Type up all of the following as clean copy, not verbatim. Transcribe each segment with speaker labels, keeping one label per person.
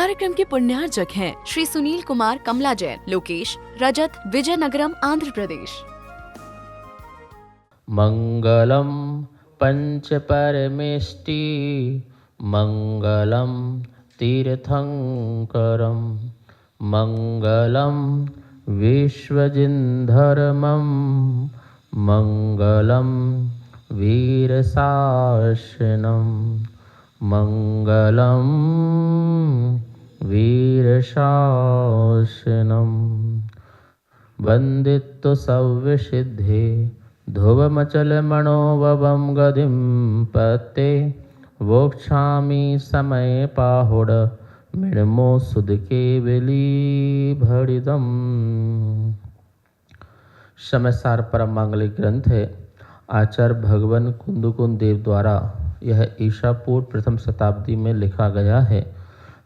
Speaker 1: कार्यक्रम के पुण्यार्चक हैं श्री सुनील कुमार कमला जैन, लोकेश रजत, विजयनगरम, आंध्र प्रदेश।
Speaker 2: मंगलम पंच परमेष्टि मंगलम तीर्थंकरम मंगलम विश्वजिन्धर्मम मंगलम वीरशासनम मंगलम वीरशासनम वंदित्व सव्यसिद्धे ध्रुवमचलमणोवं गतिं पत्ते वोक्षामि समय पाहुड मृण्मो सुदके विलीभरितम्। समयसार परम मांगलिक ग्रंथ है। आचार्य भगवान कुंदकुंद देव द्वारा यह ईसा पूर्व प्रथम शताब्दी में लिखा गया है।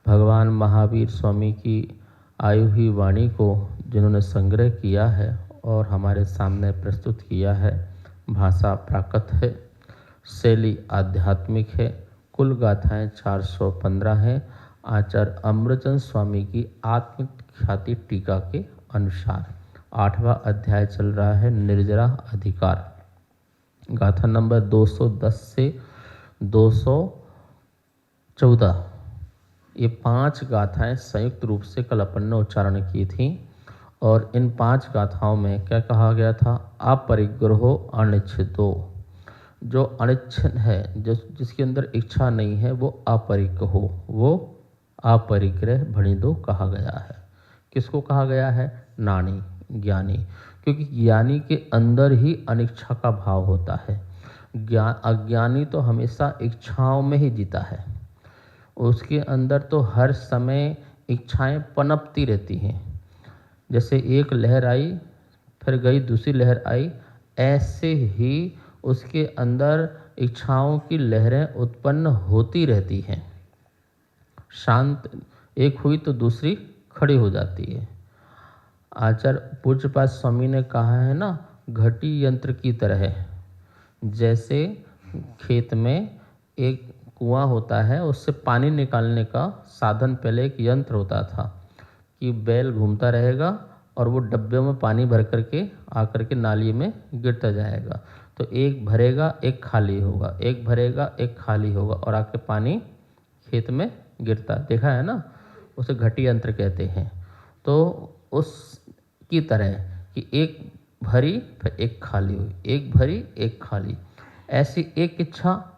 Speaker 2: भगवान महावीर स्वामी की आयु हुई वाणी को जिन्होंने संग्रह किया है और हमारे सामने प्रस्तुत किया है। भाषा प्राकृत है, शैली आध्यात्मिक है। कुल गाथाएं 415 हैं। आचार्य अमृतचंद स्वामी की आत्मख्याति टीका के अनुसार 8वां अध्याय चल रहा है, निर्जरा अधिकार। गाथा नंबर 210 से 214, ये 5 गाथाएं संयुक्त रूप से कल अपन ने उच्चारण की थी। और इन 5 गाथाओं में क्या कहा गया था? अपरिग्रहो अनिच्छितो। जो अनिच्छित है, जिसके अंदर इच्छा नहीं है, वो अपरिग्रह हो, वो अपरिग्रह भणिदो कहा गया है। किसको कहा गया है? नानी, ज्ञानी। क्योंकि ज्ञानी के अंदर ही अनिच्छा का भाव होता है। अज्ञानी तो हमेशा इच्छाओं में ही जीता है। उसके अंदर तो हर समय इच्छाएं पनपती रहती हैं। जैसे एक लहर आई फिर गई, दूसरी लहर आई, ऐसे ही उसके अंदर इच्छाओं की लहरें उत्पन्न होती रहती हैं। शांत एक हुई तो दूसरी खड़ी हो जाती है। आचार्य पूज्यपाद स्वामी ने कहा है ना, घटी यंत्र की तरह। जैसे खेत में एक कुआं होता है, उससे पानी निकालने का साधन पहले एक यंत्र होता था कि बैल घूमता रहेगा और वो डब्बे में पानी भर करके आकर के नाली में गिरता जाएगा। तो एक भरेगा एक खाली होगा, एक भरेगा एक खाली होगा और आके पानी खेत में गिरता, देखा है ना, उसे घटी यंत्र कहते हैं। तो उसकी तरह कि एक भरी फिर एक खाली हुई, एक भरी एक खाली, ऐसी एक इच्छा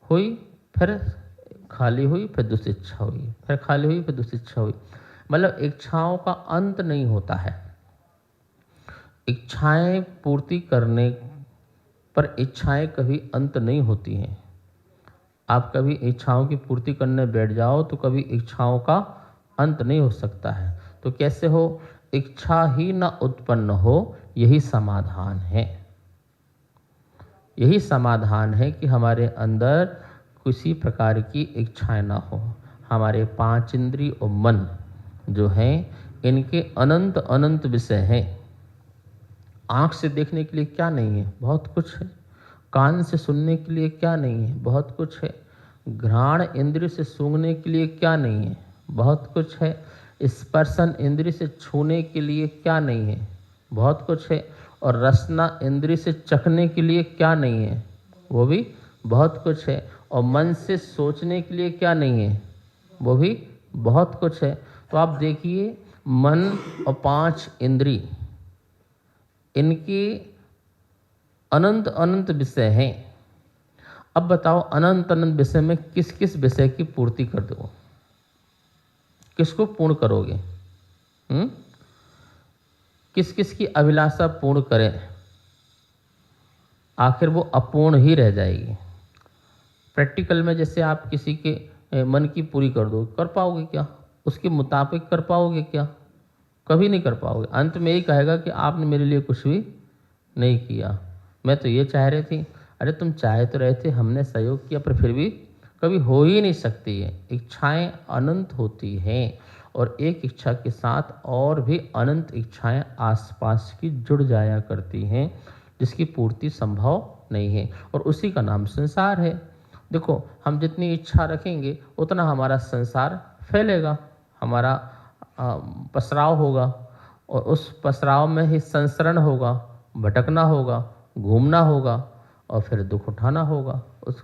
Speaker 2: हुई फिर खाली हुई, फिर दूसरी इच्छा हुई, फिर खाली हुई, फिर दूसरी इच्छा हुई। मतलब इच्छाओं का अंत नहीं होता है। इच्छाएं पूर्ति करने पर इच्छाएं कभी अंत नहीं होती हैं। आप कभी इच्छाओं की पूर्ति करने बैठ जाओ तो कभी इच्छाओं का अंत नहीं हो सकता है। तो कैसे हो? इच्छा ही ना उत्पन्न हो, यही समाधान है। यही समाधान है कि हमारे अंदर किसी प्रकार की इच्छाएं ना हो। हमारे 5 इंद्रिय और मन जो हैं, इनके अनंत अनंत विषय हैं। आँख से देखने के लिए क्या नहीं है? बहुत कुछ है। कान से सुनने के लिए क्या नहीं है? बहुत कुछ है। घ्राण इंद्रिय से सूंघने के लिए क्या नहीं है? बहुत कुछ है। स्पर्शन इंद्रिय से छूने के लिए क्या नहीं है? बहुत कुछ है। और रसना इंद्रिय से चखने के लिए क्या नहीं है? वो भी बहुत कुछ है। और मन से सोचने के लिए क्या नहीं है? वो भी बहुत कुछ है। तो आप देखिए, मन और 5 इंद्रिय, इनके अनंत अनंत विषय हैं। अब बताओ, अनंत अनंत विषय में किस किस विषय की पूर्ति कर दो? किसको पूर्ण करोगे? किस किस की अभिलाषा पूर्ण करें? आखिर वो अपूर्ण ही रह जाएगी। प्रैक्टिकल में जैसे आप किसी के मन की पूरी कर दो, कर पाओगे क्या? उसके मुताबिक कर पाओगे क्या? कभी नहीं कर पाओगे। अंत में यही कहेगा कि आपने मेरे लिए कुछ भी नहीं किया, मैं तो ये चाह रही थी। अरे तुम चाहे तो रहे थे, हमने सहयोग किया, पर फिर भी कभी हो ही नहीं सकती है। इच्छाएं अनंत होती हैं और एक इच्छा के साथ और भी अनंत इच्छाएं आसपास की जुड़ जाया करती हैं, जिसकी पूर्ति संभव नहीं है। और उसी का नाम संसार है। देखो, हम जितनी इच्छा रखेंगे उतना हमारा संसार फैलेगा। हमारा पसराव होगा, और उस पसराव में ही संसरण होगा, भटकना होगा, घूमना होगा, और फिर दुख उठाना होगा उस।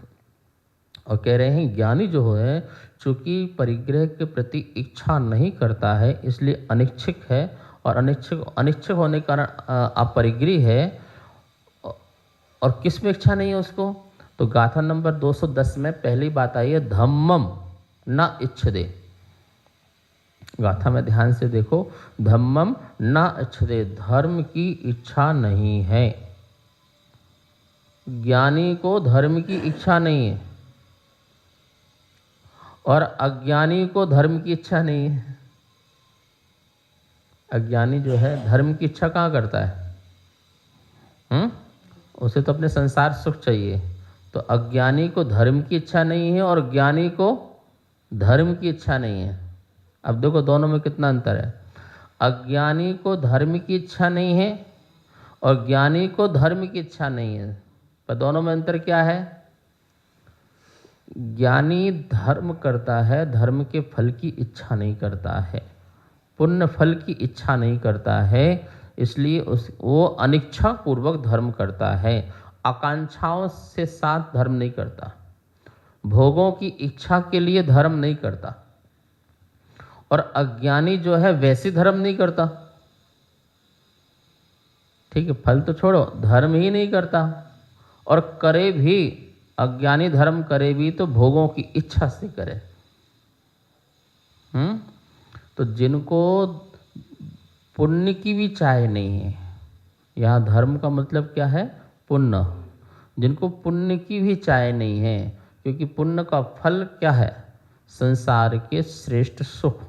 Speaker 2: और कह रहे हैं ज्ञानी जो है चूँकि परिग्रह के प्रति इच्छा नहीं करता है, इसलिए अनिच्छुक है, और अनिच्छुक होने के कारण अपरिग्रही है। और किस में इच्छा नहीं है उसको? तो गाथा नंबर 210 में पहली बात आई है, धम्मम न इच्छदे। गाथा में ध्यान से देखो, धम्मम न इच्छदे, धर्म की इच्छा नहीं है। ज्ञानी को धर्म की इच्छा नहीं है, और अज्ञानी को धर्म की इच्छा नहीं है। अज्ञानी जो है धर्म की इच्छा कहाँ करता है? उसे तो अपने संसार सुख चाहिए। तो अज्ञानी को धर्म की इच्छा नहीं है, और ज्ञानी को धर्म की इच्छा नहीं है। अब देखो दोनों में कितना अंतर है। अज्ञानी को धर्म की इच्छा नहीं है, और ज्ञानी को धर्म की इच्छा नहीं है। पर दोनों में अंतर क्या है? ज्ञानी धर्म करता है, धर्म के फल की इच्छा नहीं करता है, पुण्य फल की इच्छा नहीं करता है, इसलिए वो अनिच्छा पूर्वक धर्म करता है, आकांक्षाओं से साथ धर्म नहीं करता, भोगों की इच्छा के लिए धर्म नहीं करता। और अज्ञानी जो है वैसे धर्म नहीं करता, ठीक है, फल तो छोड़ो, धर्म ही नहीं करता, और करे भी, अज्ञानी धर्म करे भी तो भोगों की इच्छा से करे। तो जिनको पुण्य की भी चाह नहीं है, यहाँ धर्म का मतलब क्या है? पुण्य। जिनको पुण्य की भी चाह नहीं है, क्योंकि पुण्य का फल क्या है? संसार के श्रेष्ठ सुख।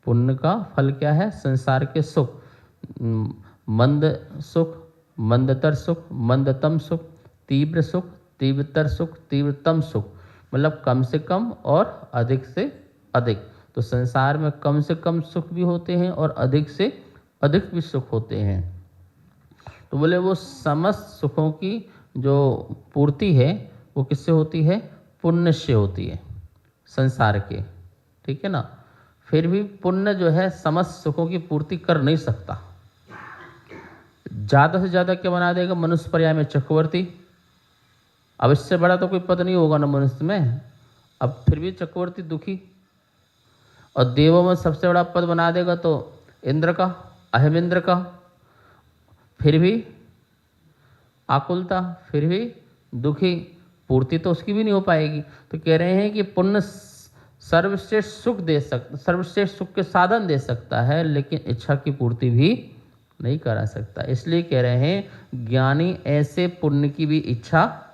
Speaker 2: पुण्य का फल क्या है? संसार के सुख, मंद सुख, मंदतर सुख, मंदतम सुख, तीव्र सुख, तीव्रतर सुख, तीव्रतम सुख, मतलब कम से कम और अधिक से अधिक। तो संसार में कम से कम सुख भी होते हैं और अधिक से अधिक भी सुख होते हैं। तो बोले वो समस्त सुखों की जो पूर्ति है वो किससे होती है? पुण्य से होती है, संसार के, ठीक है ना। फिर भी पुण्य जो है समस्त सुखों की पूर्ति कर नहीं सकता। ज़्यादा से ज़्यादा क्या बना देगा? मनुष्य पर्याय में चक्रवर्ती। अब इससे बड़ा तो कोई पद नहीं होगा ना मनुष्य में, अब फिर भी चक्रवर्ती दुखी। और देवों में सबसे बड़ा पद बना देगा तो इंद्र का, अहिमिंद्र का, फिर भी आकुलता, फिर भी दुखी, पूर्ति तो उसकी भी नहीं हो पाएगी। तो कह रहे हैं कि पुण्य सर्वश्रेष्ठ सुख दे सकता, सर्वश्रेष्ठ सुख के साधन दे सकता है, लेकिन इच्छा की पूर्ति भी नहीं करा सकता। इसलिए कह रहे हैं ज्ञानी ऐसे पुण्य की भी इच्छा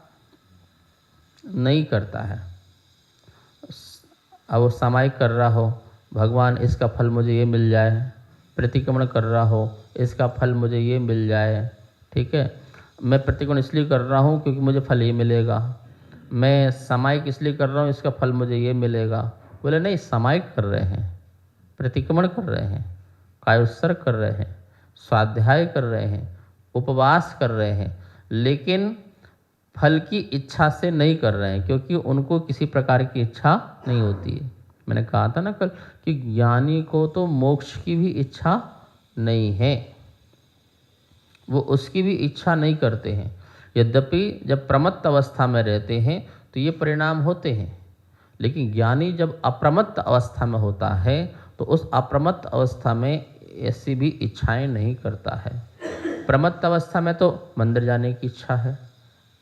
Speaker 2: नहीं करता है। अब वो सामायिक कर रहा हो, भगवान इसका फल मुझे ये मिल जाए, प्रतिक्रमण कर रहा हो, इसका फल मुझे ये मिल जाए, ठीक है, मैं प्रतिक्रमण इसलिए कर रहा हूँ क्योंकि मुझे फल ये मिलेगा, मैं सामायिक इसलिए कर रहा हूँ इसका फल मुझे ये मिलेगा। बोले नहीं, सामायिक कर रहे हैं, प्रतिक्रमण कर रहे हैं, कायोत्सर्ग कर रहे हैं, स्वाध्याय कर रहे हैं, उपवास कर रहे हैं, लेकिन फल की इच्छा से नहीं कर रहे हैं, क्योंकि उनको किसी प्रकार की इच्छा नहीं होती है। मैंने कहा था ना कल कि ज्ञानी को तो मोक्ष की भी इच्छा नहीं है, वो उसकी भी इच्छा नहीं करते हैं। यद्यपि जब प्रमत्त अवस्था में रहते हैं तो ये परिणाम होते हैं, लेकिन ज्ञानी जब अप्रमत्त अवस्था में होता है तो उस अप्रमत्त अवस्था में ऐसी भी इच्छाएं नहीं करता है। प्रमत्त अवस्था में तो मंदिर जाने की इच्छा है,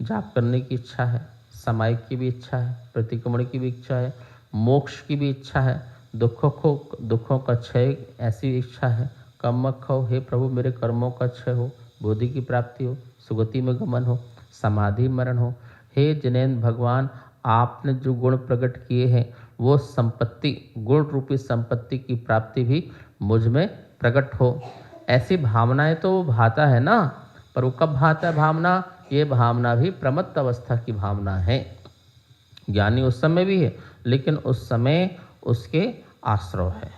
Speaker 2: जाप करने की इच्छा है, सामायिक की भी इच्छा है, प्रतिक्रमण की भी इच्छा है, मोक्ष की भी इच्छा है, दुखों का क्षय ऐसी इच्छा है, कम मत खाओ, हे प्रभु मेरे कर्मों का क्षय हो, बोधि की प्राप्ति हो, सुगति में गमन हो, समाधि मरण हो, हे जिनेन्द्र भगवान आपने जो गुण प्रकट किए हैं वो संपत्ति, गुण रूपी संपत्ति की प्राप्ति भी मुझ में प्रकट हो। ऐसी भावनाएं तो वो भाता है ना, पर वो कब भाता है भावना? ये भावना भी प्रमत्त अवस्था की भावना है। ज्ञानी उस समय भी है, लेकिन उस समय उसके आश्रव है।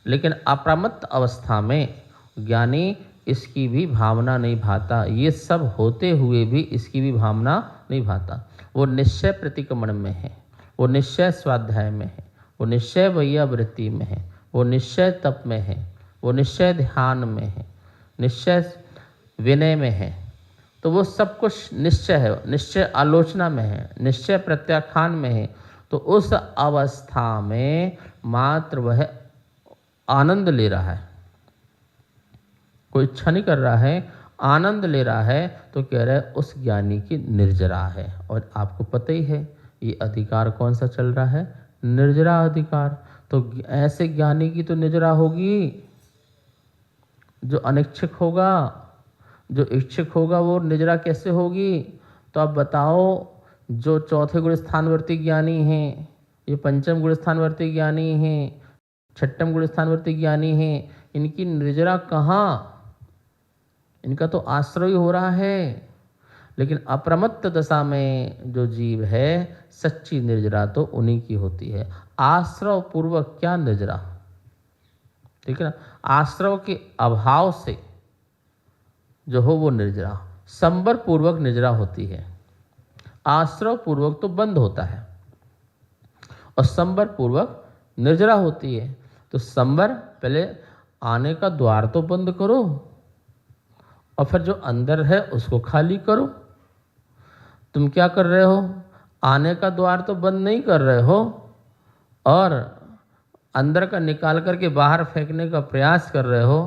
Speaker 2: लेकिन अप्रमत्त अवस्था में ज्ञानी इसकी भी भावना नहीं भाता, ये सब होते हुए भी इसकी भी भावना नहीं भाता। वो निश्चय प्रतिक्रमण में है, वो निश्चय स्वाध्याय में है, वो निश्चय भैया वृत्ति में है, वो निश्चय तप में है, वो निश्चय ध्यान में है, निश्चय विनय में है। तो वो सब कुछ निश्चय है, निश्चय आलोचना में है, निश्चय प्रत्याख्यान में है। तो उस अवस्था में मात्र वह आनंद ले रहा है, कोई इच्छा नहीं कर रहा है, आनंद ले रहा है। तो कह रहे हैं उस ज्ञानी की निर्जरा है। और आपको पता ही है ये अधिकार कौन सा चल रहा है, निर्जरा अधिकार। तो ऐसे ज्ञानी की तो निर्जरा होगी, जो अनिच्छुक होगा, जो इच्छुक होगा वो निर्जरा कैसे होगी। तो आप बताओ, जो चौथे गुण स्थानवर्ती ज्ञानी हैं, ये पंचम गुण स्थानवर्ती ज्ञानी हैं, छठम गुण स्थानवर्ती ज्ञानी हैं, इनकी निर्जरा कहाँ, इनका तो आश्रय हो रहा है। लेकिन अप्रमत्त दशा में जो जीव है, सच्ची निर्जरा तो उन्हीं की होती है। आश्रव पूर्वक क्या निर्जरा, ठीक है ना। आश्रव के अभाव से जो हो वो निर्जरा, संबर पूर्वक निर्जरा होती है। आश्रव पूर्वक तो बंद होता है और संबर पूर्वक निर्जरा होती है। तो संबर पहले आने का द्वार तो बंद करो और फिर जो अंदर है उसको खाली करो। तुम क्या कर रहे हो, आने का द्वार तो बंद नहीं कर रहे हो और अंदर का निकाल करके बाहर फेंकने का प्रयास कर रहे हो।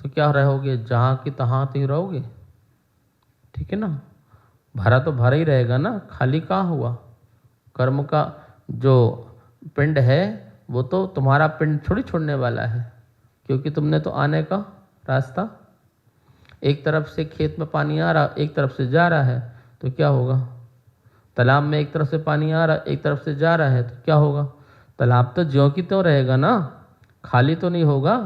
Speaker 2: तो क्या रहोगे, जहाँ की तहाँ तो ही रहोगे, ठीक है ना। भरा तो भरा ही रहेगा ना, खाली कहाँ हुआ। कर्म का जो पिंड है वो तो तुम्हारा पिंड थोड़ी छोड़ने वाला है, क्योंकि तुमने तो आने का रास्ता, एक तरफ से खेत में पानी आ रहा, एक तरफ से जा रहा है, तो क्या होगा। तालाब में एक तरफ से पानी आ रहा, एक तरफ से जा रहा है, तो क्या होगा। तालाब तो ज्यों की त्यों रहेगा ना, खाली तो नहीं होगा,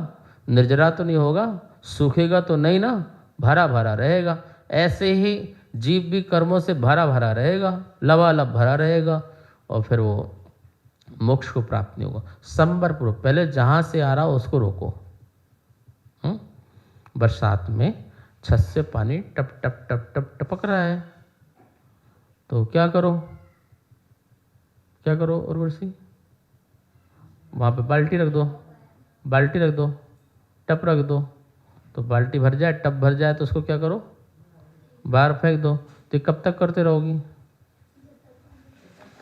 Speaker 2: निर्जरा तो नहीं होगा, सूखेगा तो नहीं ना, भरा भरा रहेगा। ऐसे ही जीव भी कर्मों से भरा भरा रहेगा, लबालब भरा रहेगा और फिर वो मोक्ष को प्राप्त नहीं होगा। संबर पूर्वक पहले जहाँ से आ रहा हो उसको रोको। बरसात में छत से पानी टप टप टप टप टपक रहा है, तो क्या करो, क्या करो उर्वशी, वहाँ पे बाल्टी रख दो, बाल्टी रख दो, टप रख दो। तो बाल्टी भर जाए, टप भर जाए तो उसको क्या करो, बाहर फेंक दो। तो कब तक करते रहोगी,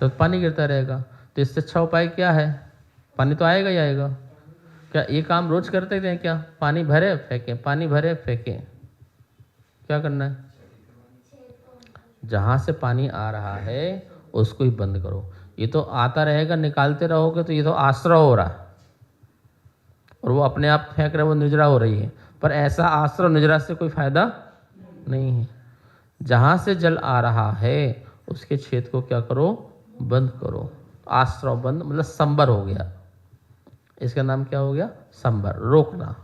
Speaker 2: तो पानी गिरता रहेगा। तो इससे अच्छा उपाय क्या है, पानी तो आएगा ही आएगा। क्या ये काम रोज करते थे क्या, पानी भरे फेंके, पानी भरे फेंके। क्या करना है, जहाँ से पानी आ रहा है उसको ही बंद करो। ये तो आता रहेगा, निकालते रहोगे तो ये तो आश्रय हो रहा है और वो अपने आप फेंक रहे, वो निजरा हो रही है। पर ऐसा आश्रय निजरा से कोई फायदा नहीं है। जहाँ से जल आ रहा है उसके छेद को क्या करो, बंद करो। आश्रय बंद मतलब संबर हो गया, इसका नाम क्या हो गया, संबर, रोकना।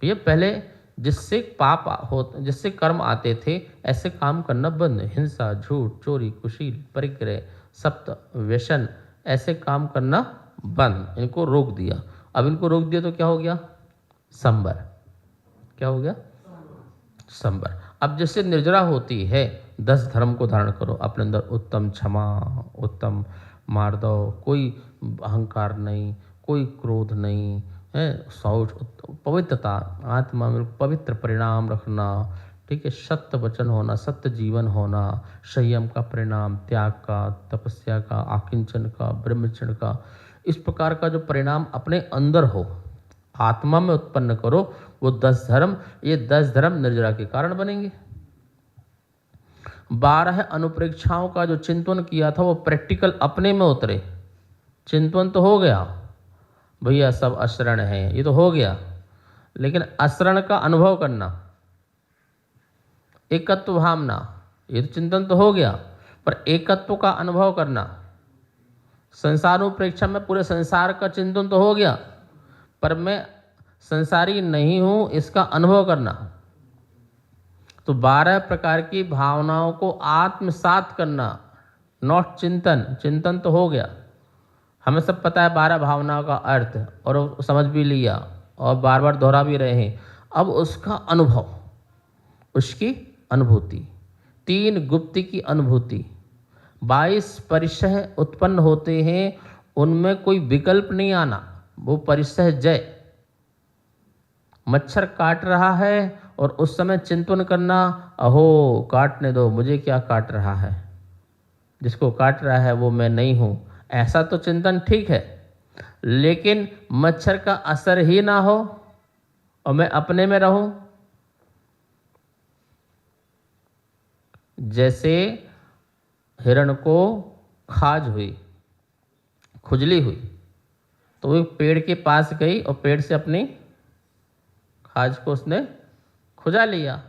Speaker 2: ये पहले जिससे पाप हो, जिससे कर्म आते थे, ऐसे काम करना बंद। हिंसा, झूठ, चोरी, कुशील, परिग्रह, सप्त, व्यसन, ऐसे काम करना बंद, इनको रोक दिया। अब इनको रोक दिया तो क्या हो गया, संबर। क्या हो गया, संबर। अब जैसे निर्जरा होती है, 10 धर्म को धारण करो अपने अंदर, उत्तम क्षमा, उत्तम मार्दव, कोई अहंकार नहीं, कोई क्रोध नहीं है, शौच, पवित्रता, आत्मा में पवित्र परिणाम रखना, ठीक है, सत्य वचन होना, सत्य जीवन होना, संयम का परिणाम, त्याग का, तपस्या का, आकिंचन का, ब्रह्मचर्य का, इस प्रकार का जो परिणाम अपने अंदर हो, आत्मा में उत्पन्न करो। वो 10 धर्म, ये 10 धर्म निर्जरा के कारण बनेंगे। 12 अनुप्रेक्षाओं का जो चिंतन किया था वो प्रैक्टिकल अपने में उतरे। चिंतन तो हो गया भैया, सब अशरण है, ये तो हो गया, लेकिन अशरण का अनुभव करना, एकत्व भावना, ये तो चिंतन तो हो गया, पर एकत्व का अनुभव करना। संसारोपेक्षा में पूरे संसार का चिंतन तो हो गया, पर मैं संसारी नहीं हूं, इसका अनुभव करना। तो 12 प्रकार की भावनाओं को आत्मसात करना, नॉट चिंतन। चिंतन तो हो गया, हमें सब पता है 12 भावनाओं का अर्थ, और समझ भी लिया और बार बार दोहरा भी रहे हैं। अब उसका अनुभव, उसकी अनुभूति, 3 गुप्ति की अनुभूति, 22 परिचय उत्पन्न होते हैं उनमें कोई विकल्प नहीं आना, वो परिसह जय। मच्छर काट रहा है और उस समय चिंतन करना, अहो काटने दो, मुझे क्या काट रहा है, जिसको काट रहा है वो मैं नहीं हूँ, ऐसा तो चिंतन ठीक है। लेकिन मच्छर का असर ही ना हो और मैं अपने में रहूं। जैसे हिरण को खाज हुई, खुजली हुई, तो वो पेड़ के पास गई और पेड़ से अपनी खाज को उसने खुजा लिया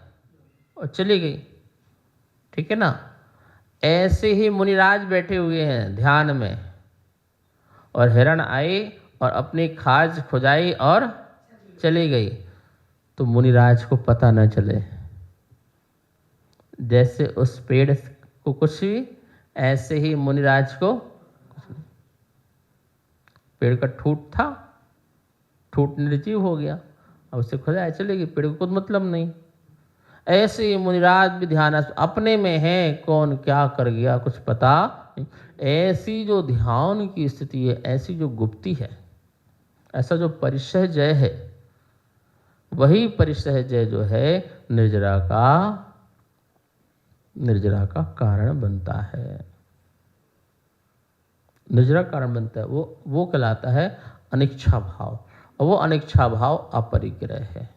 Speaker 2: और चली गई, ठीक है ना। ऐसे ही मुनिराज बैठे हुए हैं ध्यान में, और हिरण आई और अपनी खाज खुजाई और चली गई, तो मुनिराज को पता न चले। जैसे उस पेड़ को कुछ भी, ऐसे ही मुनिराज को पेड़ का ठूट था, ठूट निर्जीव हो गया, अब उसे खुजाया चली गई, पेड़ को कुछ मतलब नहीं। ऐसे ही मुनिराज भी ध्यान अपने में है, कौन क्या कर गया कुछ पता नहीं। ऐसी जो ध्यान की स्थिति है, ऐसी जो गुप्ती है, ऐसा जो परिसह जय है, वही परिसह जय जो है निर्जरा का कारण बनता है। निर्जरा कारण बनता है, वो कहलाता है अनिच्छा भाव, और वो अनिच्छा भाव अपरिग्रह है।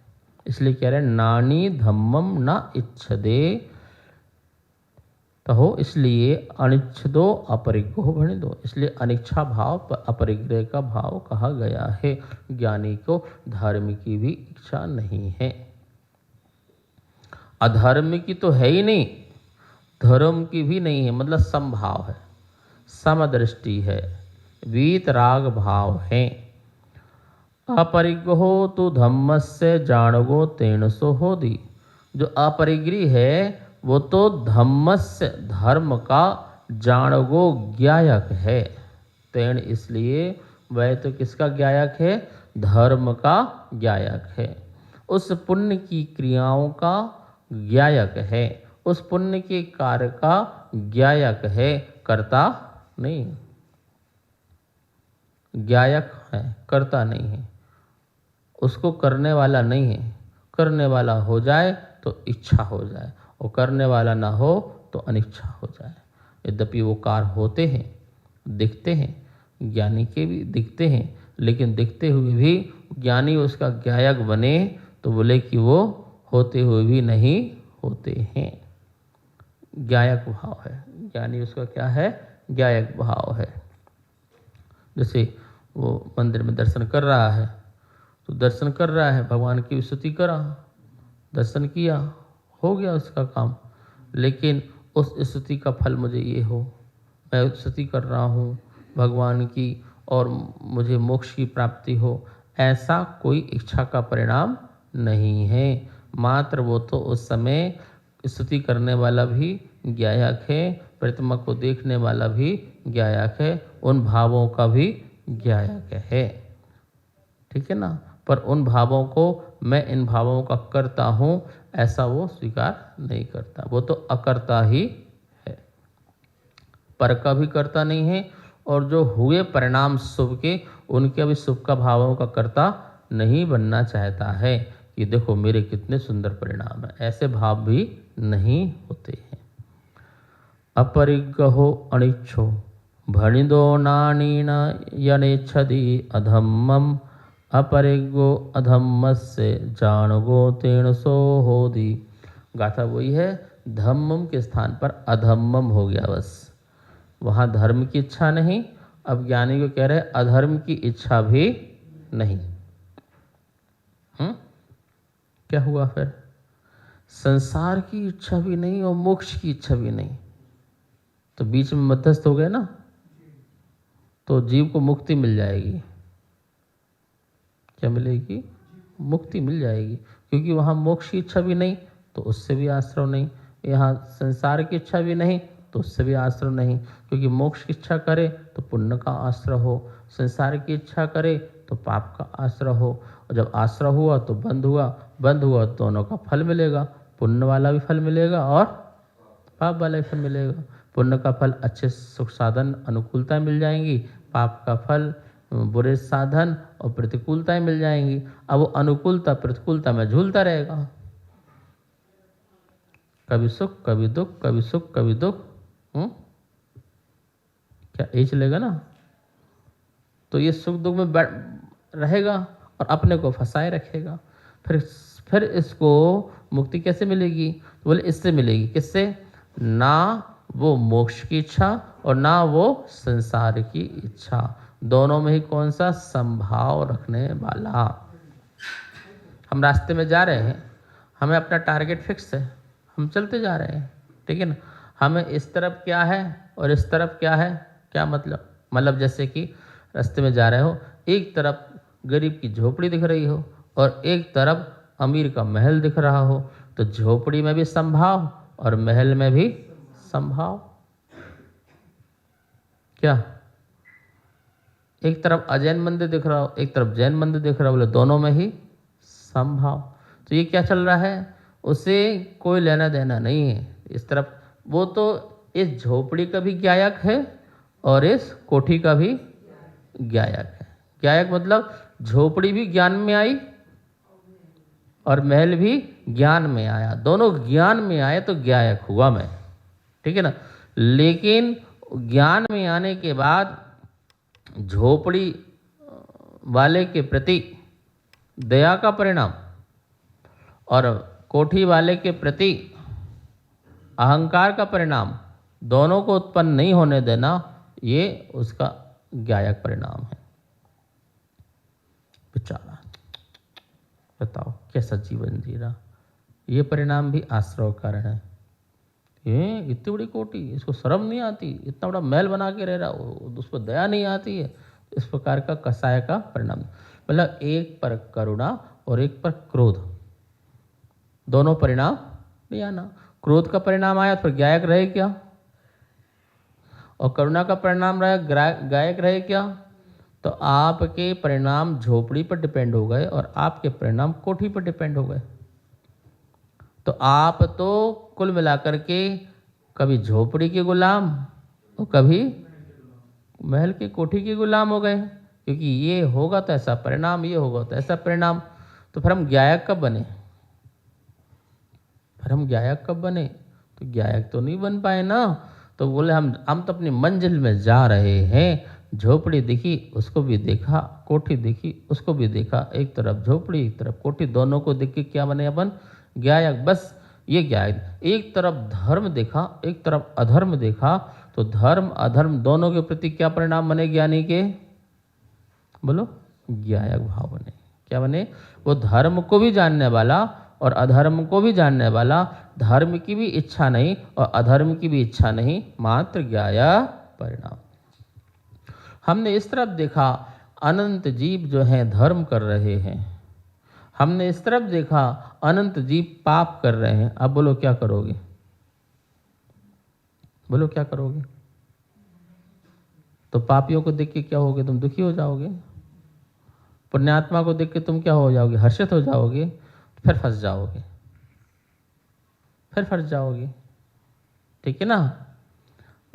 Speaker 2: इसलिए कह रहे हैं नानी धम्मम न इच्छदे, तो हो इसलिए अनिच्छदो अपरिग्रहो भणि दो, इसलिए अनिच्छा भाव अपरिग्रह का भाव कहा गया है। ज्ञानी को धर्म की भी इच्छा नहीं है, अधर्म की तो है ही नहीं, धर्म की भी नहीं है, मतलब समभाव है, समदृष्टि है, वीतराग भाव है। अपरिग्रहो तो धम्मस्य जाणगो तेन सो होदी, जो अपरिग्रही है वो तो धम्मस्य धर्म का जाणगो ज्ञायक है। तेन इसलिए वह तो किसका ज्ञायक है, धर्म का ज्ञायक है, उस पुण्य की क्रियाओं का ज्ञायक है, उस पुण्य के कार्य का ज्ञायक है, कर्ता नहीं। ज्ञायक है, कर्ता नहीं है, उसको करने वाला नहीं है। करने वाला हो जाए तो इच्छा हो जाए, और करने वाला ना हो तो अनिच्छा हो जाए। यद्यपि वो कार्य होते हैं, दिखते हैं, ज्ञानी के भी दिखते हैं, लेकिन दिखते हुए भी ज्ञानी उसका ज्ञायक बने तो बोले कि वो होते हुए भी नहीं होते हैं। ज्ञायक भाव है, ज्ञानी उसका क्या है, ज्ञायक भाव है। जैसे वो मंदिर में दर्शन कर रहा है, तो दर्शन कर रहा है, भगवान की स्तुति करा, दर्शन किया, हो गया उसका काम। लेकिन उस स्तुति का फल मुझे ये हो, मैं स्तुति कर रहा हूँ भगवान की और मुझे मोक्ष की प्राप्ति हो, ऐसा कोई इच्छा का परिणाम नहीं है। मात्र वो तो उस समय स्तुति करने वाला भी ज्ञायक है, प्रतिमा को देखने वाला भी ज्ञायक है, उन भावों का भी ज्ञायक है, ठीक है ना। पर उन भावों को मैं इन भावों का करता हूँ ऐसा वो स्वीकार नहीं करता, वो तो अकर्ता ही है, पर का भी करता नहीं है, और जो हुए परिणाम शुभ के उनके भी शुभ का भावों का कर्ता नहीं बनना चाहता है कि देखो मेरे कितने सुंदर परिणाम है, ऐसे भाव भी नहीं होते हैं। अपरिग्रहो अनिच्छो भणिदो नानीन यनेच्छति अधम्मम, अपरिग्रो अधम्मस्य जाणगो तेन सो होदी। गाथा वही है, धम्मम के स्थान पर अधम्मम हो गया, बस वहाँ धर्म की इच्छा नहीं। अब ज्ञानी को कह रहे अधर्म की इच्छा भी नहीं। क्या हुआ फिर, संसार की इच्छा भी नहीं और मोक्ष की इच्छा भी नहीं, तो बीच में मध्यस्थ हो गए ना, तो जीव को मुक्ति मिल जाएगी। क्या मिलेगी, मुक्ति मिल जाएगी, क्योंकि वहाँ मोक्ष की इच्छा भी नहीं तो उससे भी आश्रय नहीं, यहाँ संसार की इच्छा भी नहीं तो उससे भी आश्रय नहीं, क्योंकि मोक्ष की इच्छा करे तो पुण्य का आश्रय हो, संसार की इच्छा करे तो पाप का आश्रय हो, और जब आश्रय हुआ तो बंध हुआ तो दोनों का फल मिलेगा, पुण्य वाला भी फल मिलेगा और पाप वाला भी फल मिलेगा। पुण्य का फल अच्छे सुख साधन अनुकूलता मिल जाएंगी, पाप का फल, बुरे साधन और प्रतिकूलताएं मिल जाएंगी। अब वो अनुकूलता प्रतिकूलता में झूलता रहेगा, कभी सुख कभी दुख, कभी सुख कभी दुख। क्या यही चलेगा ना? तो ये सुख दुख में रहेगा और अपने को फंसाए रखेगा। फिर इसको मुक्ति कैसे मिलेगी? तो बोले इससे मिलेगी। किससे? ना वो मोक्ष की इच्छा और ना वो संसार की इच्छा, दोनों में ही कौन सा? संभाव रखने वाला। हम रास्ते में जा रहे हैं, हमें अपना टारगेट फिक्स है, हम चलते जा रहे हैं, ठीक है ना। हमें इस तरफ क्या है और इस तरफ क्या है, क्या मतलब? मतलब जैसे कि रास्ते में जा रहे हो, एक तरफ गरीब की झोपड़ी दिख रही हो और एक तरफ अमीर का महल दिख रहा हो, तो झोपड़ी में भी संभाव और महल में भी संभाव। क्या? एक तरफ अजैन मंदिर दिख रहा हो, एक तरफ जैन मंदिर दिख रहा हो, बोले दोनों में ही संभाव। तो ये क्या चल रहा है? उसे कोई लेना देना नहीं है। इस तरफ वो तो इस झोपड़ी का भी ज्ञायक है और इस कोठी का भी ज्ञायक है। ज्ञायक मतलब झोपड़ी भी ज्ञान में आई और महल भी ज्ञान में आया, दोनों ज्ञान में आए तो ज्ञायक हुआ मैं, ठीक है ना। लेकिन ज्ञान में आने के बाद झोपड़ी वाले के प्रति दया का परिणाम और कोठी वाले के प्रति अहंकार का परिणाम, दोनों को उत्पन्न नहीं होने देना, ये उसका ज्ञायक परिणाम है। बेचारा, बताओ कैसा जीवन जी रहा। ये परिणाम भी आश्रव कारण है। ये इतनी बड़ी कोठी, इसको शर्म नहीं आती, इतना बड़ा महल बना के रह रहा, उस पर दया नहीं आती है। इस प्रकार का कसाय का परिणाम, मतलब एक पर करुणा और एक पर क्रोध, दोनों परिणाम नहीं आना। क्रोध का परिणाम आया तो गायक रहे क्या? और करुणा का परिणाम रहे गायक रहे क्या? तो आपके परिणाम झोपड़ी पर डिपेंड हो गए और आपके परिणाम कोठी पर डिपेंड हो गए। तो आप तो कुल मिलाकर के कभी झोपड़ी के गुलाम और कभी महल की कोठी के गुलाम हो गए, क्योंकि ये होगा तो ऐसा परिणाम, ये होगा तो ऐसा परिणाम। तो फिर हम ज्ञायक कब बने? तो ज्ञायक तो नहीं बन पाए ना। तो बोले हम तो अपनी मंजिल में जा रहे हैं। झोपड़ी दिखी उसको भी देखा, कोठी दिखी उसको भी देखा, एक तरफ झोपड़ी एक तरफ कोठी, दोनों को देख के क्या बने अपन? ज्ञायक। बस ये ज्ञायक। एक तरफ धर्म देखा एक तरफ अधर्म देखा, तो धर्म अधर्म दोनों के प्रति क्या परिणाम बने ज्ञानी के? बोलो, ज्ञायक भाव बने। क्या बने? वो धर्म को भी जानने वाला और अधर्म को भी जानने वाला, धर्म की भी इच्छा नहीं और अधर्म की भी इच्छा नहीं, मात्र ज्ञायक परिणाम। हमने इस तरफ देखा अनंत जीव जो हैं धर्म कर रहे हैं, हमने इस तरफ देखा अनंत जीव पाप कर रहे हैं। अब बोलो क्या करोगे? बोलो क्या करोगे? तो पापियों को देख के क्या होगे? तुम दुखी हो जाओगे। पुण्यात्मा को देख के तुम क्या हो जाओगे? हर्षित हो जाओगे। फिर फंस जाओगे, ठीक है ना।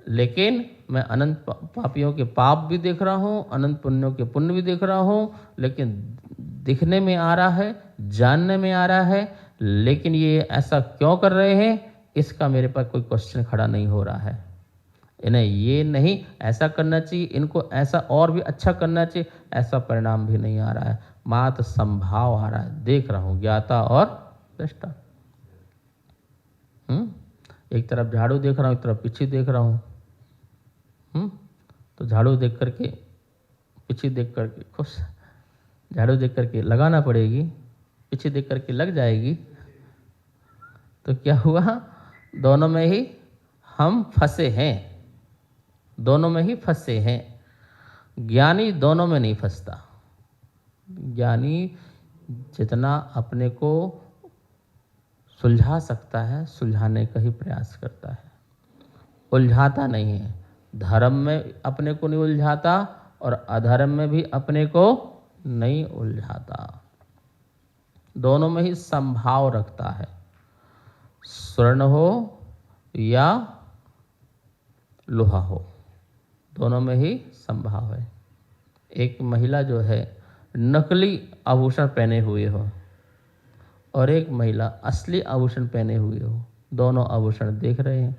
Speaker 2: लेकिन मैं अनंत पापियों के पाप भी देख रहा हूँ, अनंत पुण्यों के पुण्य भी देख रहा हूँ, लेकिन दिखने में आ रहा है, जानने में आ रहा है, लेकिन ये ऐसा क्यों कर रहे हैं, इसका मेरे पास कोई क्वेश्चन खड़ा नहीं हो रहा है। इन्हें ये नहीं ऐसा करना चाहिए, इनको ऐसा और भी अच्छा करना चाहिए, ऐसा परिणाम भी नहीं आ रहा है, मात्र संभाव आ रहा है। देख रहा हूँ ज्ञाता और दृष्टा। एक तरफ झाड़ू देख रहा हूँ, एक तरफ पिछी देख रहा हूँ। तो झाड़ू देख करके पिछी देख करके खुश, झाड़ू देख करके लगाना पड़ेगी, पिछी देख करके लग जाएगी। तो क्या हुआ? दोनों में ही हम फंसे हैं, दोनों में ही फंसे हैं। ज्ञानी दोनों में नहीं फंसता। ज्ञानी जितना अपने को सुलझा सकता है सुलझाने का ही प्रयास करता है, उलझाता नहीं है। धर्म में अपने को नहीं उलझाता और अधर्म में भी अपने को नहीं उलझाता, दोनों में ही संभाव रखता है। स्वर्ण हो या लोहा हो, दोनों में ही संभाव है। एक महिला जो है नकली आभूषण पहने हुए हो और एक महिला असली आभूषण पहने हुए हो, दोनों आभूषण देख रहे हैं,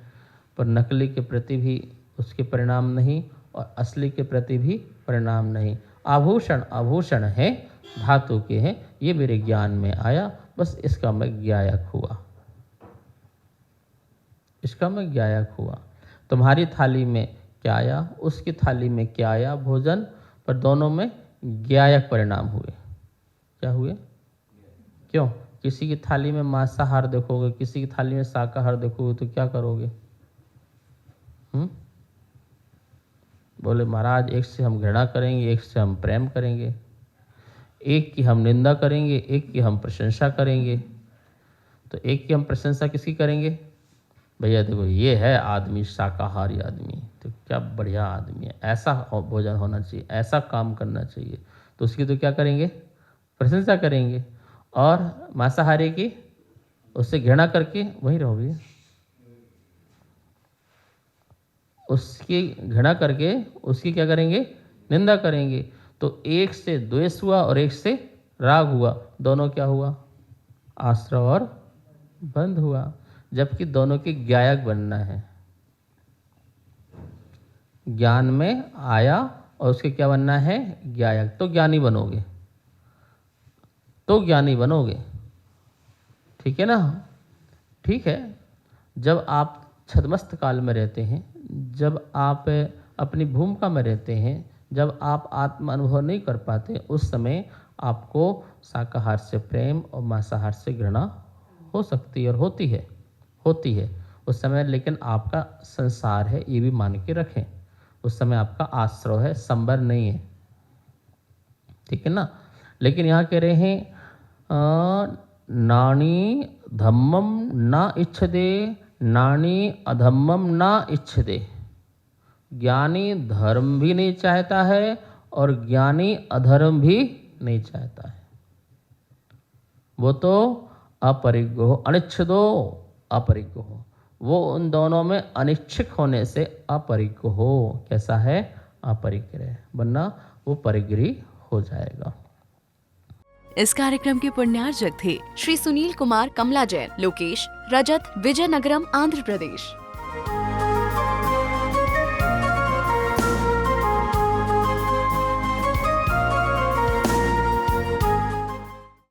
Speaker 2: पर नकली के प्रति भी उसके परिणाम नहीं और असली के प्रति भी परिणाम नहीं। आभूषण आभूषण है, धातु के हैं, ये मेरे ज्ञान में आया, बस इसका मैं ज्ञायक हुआ, इसका मैं ज्ञायक हुआ। तुम्हारी थाली में क्या आया, उसकी थाली में क्या आया भोजन, पर दोनों में ज्ञायक परिणाम हुए। क्या हुए? क्यों? किसी की थाली में मांसाहार देखोगे, किसी की थाली में शाकाहार देखोगे तो क्या करोगे? बोले महाराज, एक से हम घृणा करेंगे, एक से हम प्रेम करेंगे, एक की हम निंदा करेंगे, एक की हम प्रशंसा करेंगे। तो एक की हम प्रशंसा किसकी करेंगे? भैया देखो ये है आदमी शाकाहारी आदमी, तो क्या बढ़िया आदमी है, ऐसा भोजन होना चाहिए, ऐसा काम करना चाहिए, तो उसकी तो क्या करेंगे? प्रशंसा करेंगे। और मांसाहारी की उससे घृणा करके वहीं रहोगे, उसकी घृणा करके उसकी क्या करेंगे? निंदा करेंगे। तो एक से द्वेष हुआ और एक से राग हुआ, दोनों क्या हुआ? आश्रय और बंध हुआ। जबकि दोनों की ज्ञायक बनना है। ज्ञान में आया और उसके क्या बनना है? ज्ञायक। तो ज्ञानी बनोगे, तो ज्ञानी बनोगे, ठीक है ना? ठीक है। जब आप छद्मस्त काल में रहते हैं, जब आप अपनी भूमिका में रहते हैं, जब आप आत्म अनुभव नहीं कर पाते, उस समय आपको शाकाहार से प्रेम और मांसाहार से घृणा हो सकती है और होती है उस समय। लेकिन आपका संसार है, ये भी मान के रखें, उस समय आपका आश्रय है, संबर नहीं है, ठीक है ना? लेकिन यहाँ कह रहे हैं नानी धम्मम न इच्छदे, नानी अधम्मम न इच्छदे। ज्ञानी धर्म भी नहीं चाहता है और ज्ञानी अधर्म भी नहीं चाहता है। वो तो अपरिग्रह हो, अनिच्छदो अपरिग्रह हो, वो उन दोनों में अनिच्छिक होने से अपरिग्रह हो। कैसा है? अपरिग्रह, वरना वो परिग्रही हो जाएगा।
Speaker 1: इस कार्यक्रम के पुण्यार्जक थे श्री सुनील कुमार कमला जैन, लोकेश, रजत, विजयनगरम, आंध्र प्रदेश।